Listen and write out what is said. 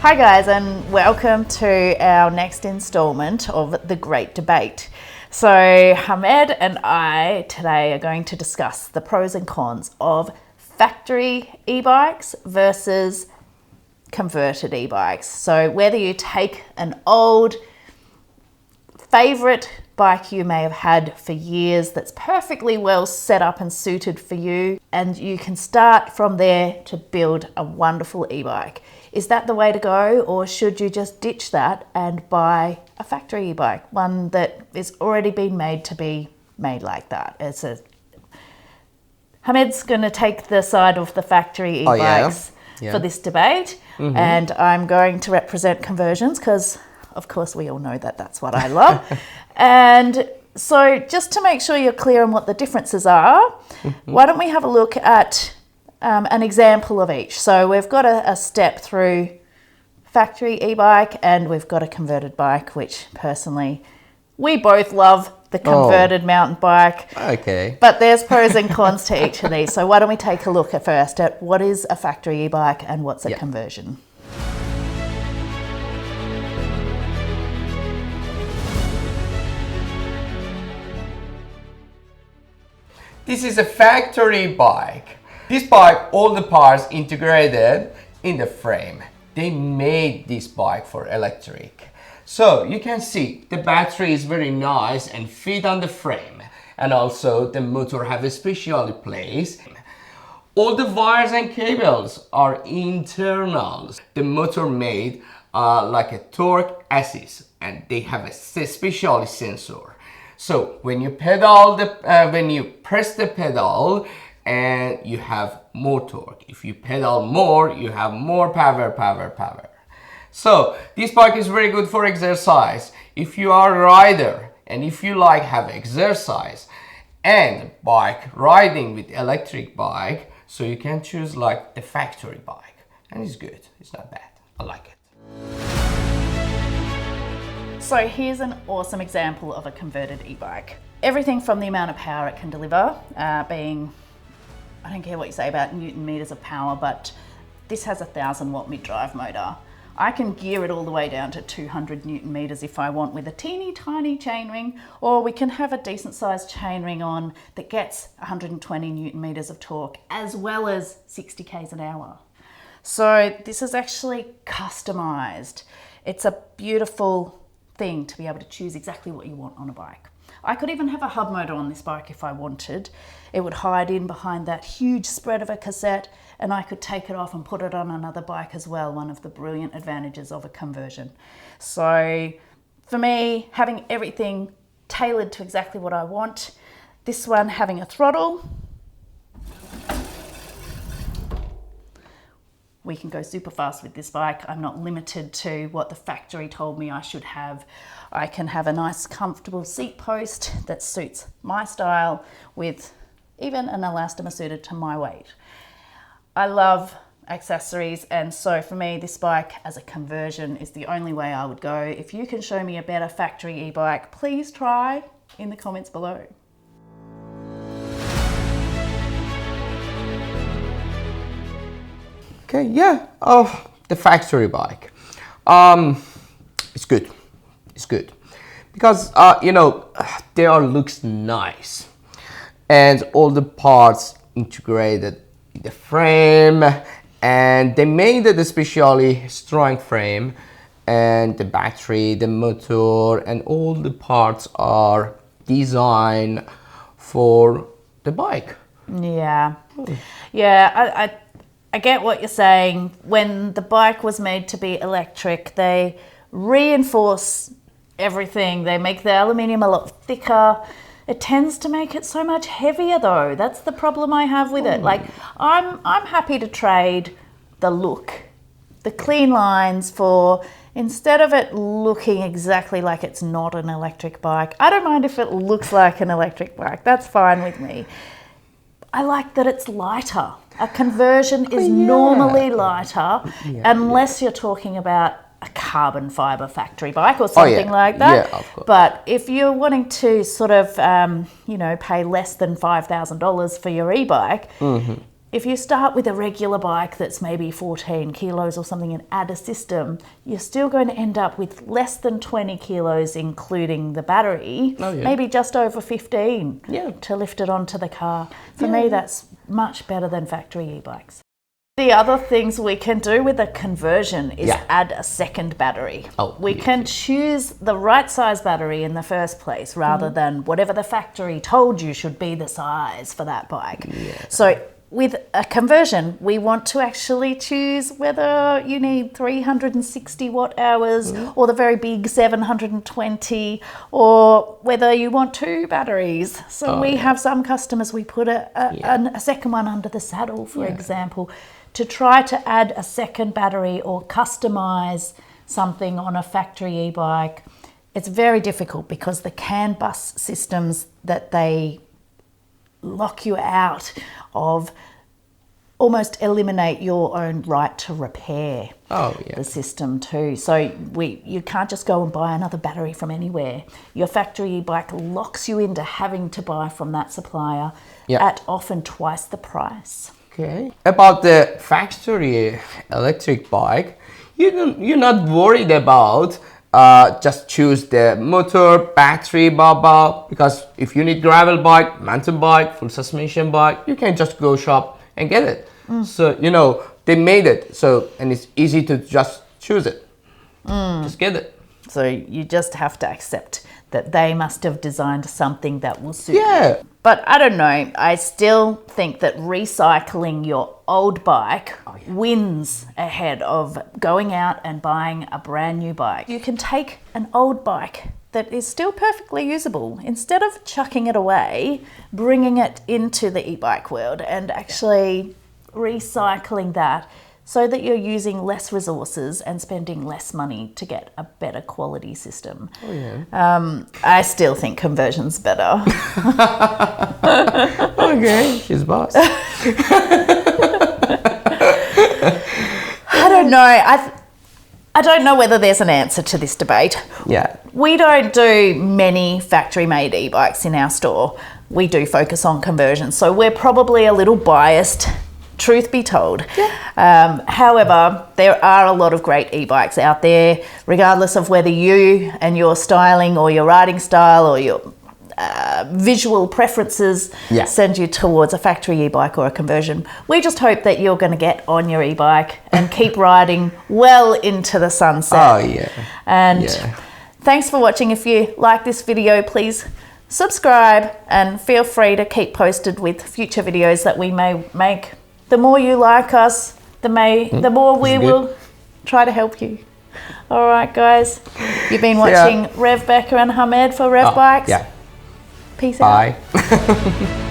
Hi guys, and welcome to our next installment of The Great Debate. So Hamed and I today are going to discuss the pros and cons of factory e-bikes versus converted e-bikes. So whether you take an old favourite bike you may have had for years that's perfectly well set up and suited for you, and you can start from there to build a wonderful e-bike. Is that the way to go, or should you just ditch that and buy a factory e-bike, one that is already been made to be made like that? Hamed's going to take the side of the factory e-bikes for this debate, and I'm going to represent conversions because, of course, we all know that that's what I love. And so just to make sure you're clear on what the differences are, why don't we have a look at an example of each. So we've got a step through factory e-bike and we've got a converted bike, which personally we both love the converted mountain bike. Okay. But there's pros and cons to each of these. So why don't we take a look at first at what is a factory e-bike and what's a conversion. This is a factory bike. This bike, all the parts integrated in the frame. They made this bike for electric. So you can see the battery is very nice and fit on the frame. And also the motor have a specially placed. All the wires and cables are internals. The motor made like a torque assist, and they have a special sensor. So when you pedal when you press the pedal, and you have more torque. If you pedal more, you have more power. So this bike is very good for exercise. If you are a rider and if you like have exercise and bike riding with electric bike, so you can choose like the factory bike, and it's good. It's not bad. I like it. So here's an awesome example of a converted e-bike. Everything from the amount of power it can deliver, being, I don't care what you say about Newton meters of power, but this has a 1,000 watt mid-drive motor. I can gear it all the way down to 200 Newton meters if I want with a teeny tiny chainring, or we can have a decent sized chainring on that gets 120 Newton meters of torque as well as 60 k's an hour. So this is actually customized. It's a beautiful thing to be able to choose exactly what you want on a bike. I could even have a hub motor on this bike if I wanted. It would hide in behind that huge spread of a cassette, and I could take it off and put it on another bike as well, one of the brilliant advantages of a conversion. So for me, having everything tailored to exactly what I want, this one having a throttle, we can go super fast with this bike. I'm not limited to what the factory told me I should have. I can have a nice comfortable seat post that suits my style with even an elastomer suited to my weight. I love accessories, and so for me this bike as a conversion is the only way I would go. If you can show me a better factory e-bike, please try in the comments below. Okay, the factory bike. It's good. It's good because they looks nice, and all the parts integrated in the frame, and they made it especially strong frame, and the battery, the motor, and all the parts are designed for the bike. I get what you're saying. When the bike was made to be electric, they reinforce everything. They make the aluminium a lot thicker. It tends to make it so much heavier though. That's the problem I have with it. Like I'm happy to trade the look, the clean lines for, instead of it looking exactly like it's not an electric bike, I don't mind if it looks like an electric bike. That's fine with me. I like that it's lighter. A conversion is normally lighter unless you're talking about a carbon fiber factory bike or something like that. Yeah, of course. But if you're wanting to sort of, pay less than $5,000 for your e-bike, If you start with a regular bike that's maybe 14 kilos or something and add a system, you're still going to end up with less than 20 kilos, including the battery, maybe just over 15 to lift it onto the car. For me, that's much better than factory e-bikes. The other things we can do with a conversion is add a second battery. We can choose the right size battery in the first place rather than whatever the factory told you should be the size for that bike. So with a conversion, we want to actually choose whether you need 360 watt hours or the very big 720, or whether you want 2 batteries. So we have some customers, we put a second one under the saddle, for example, to try to add a second battery or customize something on a factory e-bike. It's very difficult because the CAN bus systems that they lock you out of almost eliminate your own right to repair the system too. So you can't just go and buy another battery from anywhere. Your factory e-bike locks you into having to buy from that supplier at often twice the price. Okay. About the factory electric bike, you're not worried about just choose the motor, battery, blah, because if you need gravel bike, mountain bike, full suspension bike, you can just go shop and get it. So, they made it, and it's easy to just choose it. Just get it. So you just have to accept that they must have designed something that will suit you. But I don't know, I still think that recycling your old bike wins ahead of going out and buying a brand new bike. You can take an old bike that is still perfectly usable, instead of chucking it away, bringing it into the e-bike world and actually recycling that so that you're using less resources and spending less money to get a better quality system. I still think conversion's better. Okay, she's boss. I don't know. I don't know whether there's an answer to this debate. We don't do many factory-made e-bikes in our store. We do focus on conversion, so we're probably a little biased, truth be told. However, there are a lot of great e-bikes out there, regardless of whether you and your styling or your riding style or your visual preferences send you towards a factory e-bike or a conversion. We just hope that you're going to get on your e-bike and keep riding well into the sunset. Thanks for watching. If you like this video, please subscribe and feel free to keep posted with future videos that we may make. The more you like us, the more we will try to help you. All right, guys. You've been watching RevBecca and Hamed for RevBikes. Peace out. Bye.